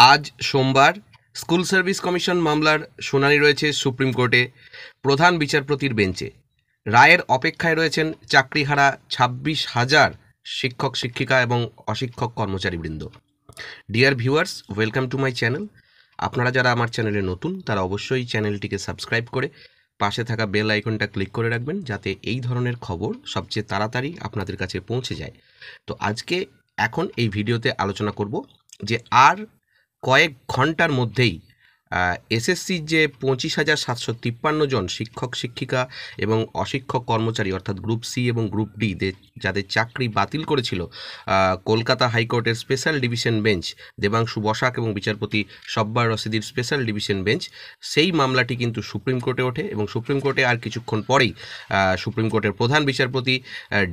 আজ সোমবার school service commission মামলার শুনানি রয়েছে সুপ্রিম কোর্টে প্রধান বিচারপতির বেঞ্চে। রায়ের অপেক্ষায় রয়েছেন চাকরিহারা 26,000 শিক্ষক শিক্ষিকা এবং অশিক্ষক কর্মচারীবৃন্দ। Dear viewers, welcome to my channel. আপনারা যারা আমার চ্যানেলে নতুন তারা অবশ্যই চ্যানেলটিকে সাবস্ক্রাইব করে পাশে থাকা বেল আইকনটা ক্লিক করে রাখবেন, যাতে এই ধরনের খবর সবচেয়ে তাড়াতাড়ি আপনাদের কাছে পৌঁছে যায়। তো আজকে এখন এই ভিডিওতে আলোচনা করব যে আর কয়েক ঘন্টার মধ্যেই এসএসসির যে 25,753 জন শিক্ষক শিক্ষিকা এবং অশিক্ষক কর্মচারী অর্থাৎ গ্রুপ সি এবং গ্রুপ ডি যাদের চাকরি বাতিল করেছিল কলকাতা হাইকোর্টের special division bench, Debangshu Basak এবং বিচারপতি সব্বার রশিদির স্পেশাল ডিভিশন বেঞ্চ, সেই মামলাটি কিন্তু সুপ্রিম কোর্টে ওঠে এবং সুপ্রিম কোর্টে আর কিছুক্ষণ পরেই সুপ্রিম কোর্টের প্রধান বিচারপতি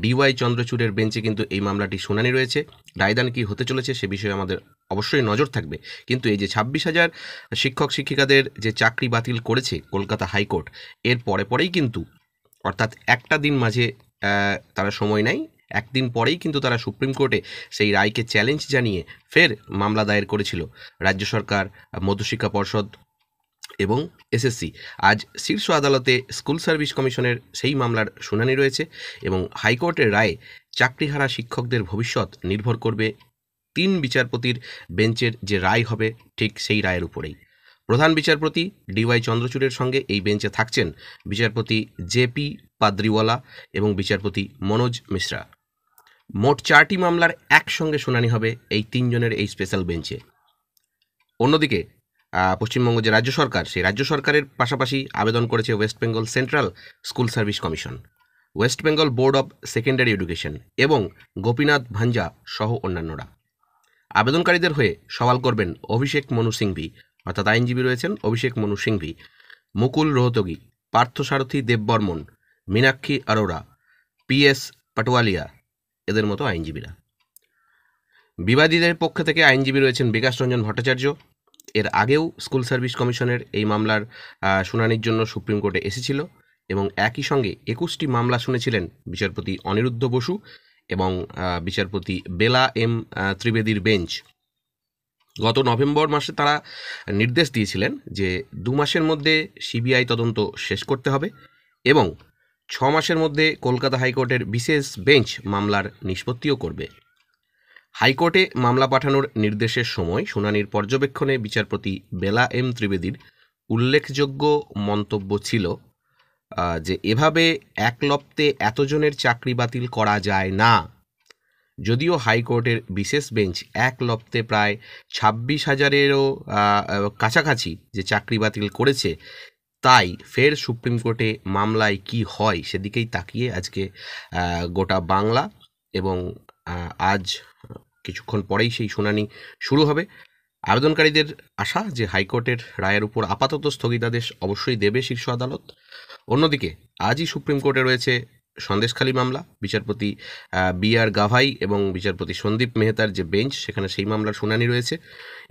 ডিওয়াই চন্দ্রচূড়ের বেঞ্চে কিন্তু এই মামলাটি শুনানি রয়েছে। রায়দান কী হতে চলেছে সে বিষয়ে আমাদের অবশ্যই নজর থাকবে। কিন্তু এই যে 26,000 শিক্ষক শিক্ষিকাদের যে চাকরি বাতিল করেছে কলকাতা হাইকোর্ট, এর পরেই কিন্তু অর্থাৎ একটা দিন মাঝে তারা সময় নেয়, একদিন পরেই কিন্তু তারা সুপ্রিম কোর্টে সেই রায়কে চ্যালেঞ্জ জানিয়ে ফের মামলা দায়ের করেছিল রাজ্য সরকার, মধ্যশিক্ষা পর্ষদ এবং এসএসসি। আজ শীর্ষ আদালতে স্কুল সার্ভিস কমিশনের সেই মামলার শুনানি রয়েছে এবং হাইকোর্টের রায়ে চাকরিহারা শিক্ষকদের ভবিষ্যৎ নির্ভর করবে 3 বিচারপতির বেঞ্চের যে রায় হবে ঠিক সেই রায়ের উপরেই। প্রধান বিচারপতি ডিওয়াই চন্দ্রচূড়ের সঙ্গে এই বেঞ্চে থাকছেন বিচারপতি জেপি পাদ্রিওয়ালা এবং বিচারপতি মনোজ মিশ্রা। মোট 4টি মামলার একসঙ্গে শুনানি হবে এই 3 জনের এই স্পেশাল বেঞ্চে। অন্যদিকে পশ্চিমবঙ্গ যে রাজ্য সরকার, সেই রাজ্য সরকারের পাশাপাশি আবেদন করেছে West Bengal central school service commission, West Bengal board of secondary education এবং গোপীনাথ ভাঞ্জা সহ অন্যান্যরা। আবেদনকারীদের হয়ে সওয়াল করবেন অভিষেক মনু সিংভি, অর্থাৎ আইনজীবী রয়েছেন অভিষেক মনু সিংভি, মুকুল রোহতগি, পার্থসারথী দেববর্মন, মীনাক্ষী আরোরা, PS পাটোয়ালিয়া, এদের মতো আইনজীবীরা। বিবাদীদের পক্ষ থেকে আইনজীবী রয়েছেন বিকাশ রঞ্জন ভট্টাচার্য। এর আগেও স্কুল সার্ভিস কমিশনের এই মামলার শুনানির জন্য সুপ্রিম কোর্টে এসেছিল এবং একই সঙ্গে 21টি মামলা শুনেছিলেন বিচারপতি অনিরুদ্ধ বসু এবং বিচারপতি বেলা এম ত্রিবেদীর বেঞ্চ। গত নভেম্বর মাসে তারা নির্দেশ দিয়েছিলেন যে 2 মাসের মধ্যে সিবিআই তদন্ত শেষ করতে হবে এবং 6 মাসের মধ্যে কলকাতা হাইকোর্টের বিশেষ বেঞ্চ মামলার নিষ্পত্তিও করবে। হাইকোর্টে মামলা পাঠানোর নির্দেশের সময় শুনানির পর্যবেক্ষণে বিচারপতি বেলা এম ত্রিবেদীর উল্লেখযোগ্য মন্তব্য ছিল যে এভাবে একলপ্তে এতজনের চাকরি বাতিল করা যায় না। যদিও হাইকোর্টের বিশেষ বেঞ্চ একলপ্তে প্রায় 26,000-এরও কাছাকাছি যে চাকরি বাতিল করেছে, তাই ফের সুপ্রিম কোর্টে মামলায় কি হয় সেদিকেই তাকিয়ে আজকে গোটা বাংলা এবং আজ কিছুক্ষণ পরেই সেই শুনানি শুরু হবে। আবেদনকারীদের আশা যে হাইকোর্টের রায়ের উপর আপাতত স্থগিতাদেশ অবশ্যই দেবে শীর্ষ আদালত। অন্যদিকে আজই সুপ্রিম কোর্টে রয়েছে সন্দেশখালী মামলা, বিচারপতি BR গাভাই এবং বিচারপতি সন্দীপ মেহতার যে বেঞ্চ, সেখানে সেই মামলার শুনানি রয়েছে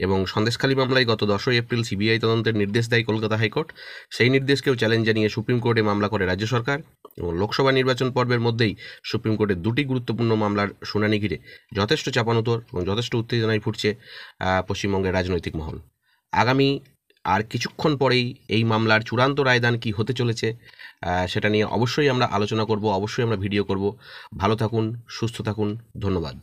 এবং সন্দেশখালী মামলায় গত 10 এপ্রিল সিবিআই তদন্তের নির্দেশ দেয় কলকাতা হাইকোর্ট। সেই নির্দেশকেও চ্যালেঞ্জ জানিয়ে সুপ্রিম কোর্টে মামলা করে রাজ্য সরকার এবং লোকসভা নির্বাচন পর্বের মধ্যেই সুপ্রিম কোর্টের 2টি গুরুত্বপূর্ণ মামলার শুনানি ঘিরে যথেষ্ট চাপানোতর এবং যথেষ্ট উত্তেজনায় ফুটছে পশ্চিমবঙ্গের রাজনৈতিক মহল। আগামী আর কিছুক্ষণ পরেই এই মামলার চূড়ান্ত রায়দান কি হতে চলেছে সেটা নিয়ে অবশ্যই আমরা আলোচনা করব, অবশ্যই আমরা ভিডিও করব। ভালো থাকুন, সুস্থ থাকুন, ধন্যবাদ।